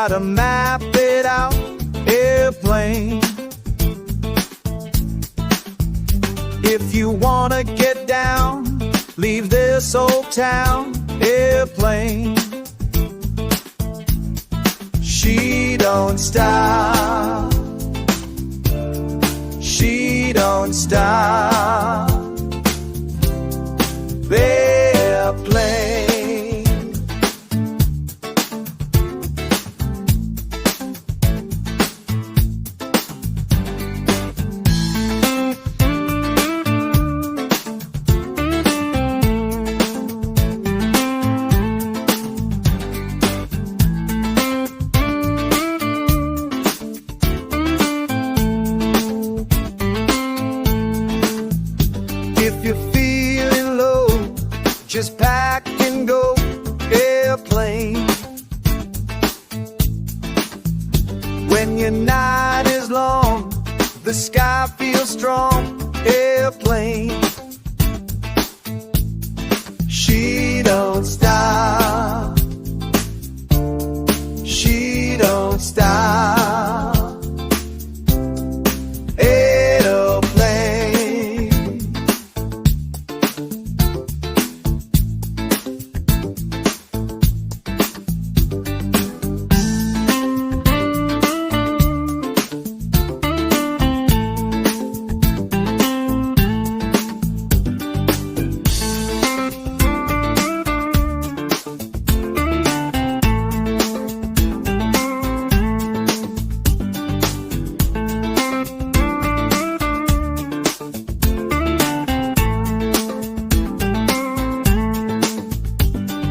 gotta map it out. Airplane. If you wanna get down, leave this old town. Airplane. She don't stop. She don't stop. Airplane. If you're feeling low, just pack and go. Airplane. When your night is long, the sky feels strong. Airplane. She don't stop. She don't stop.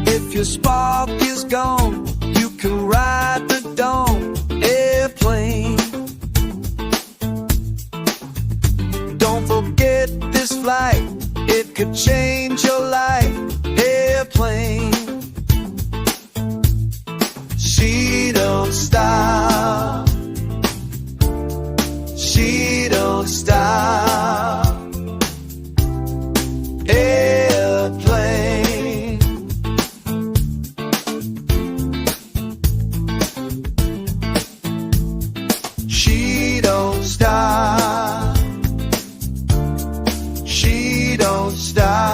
If your spark is gone, you can ride the dawn. Airplane. Don't forget this flight, it could change your life. Airplane. She don't stop. She don't stop. Airplane. She don't stop. She don't stop.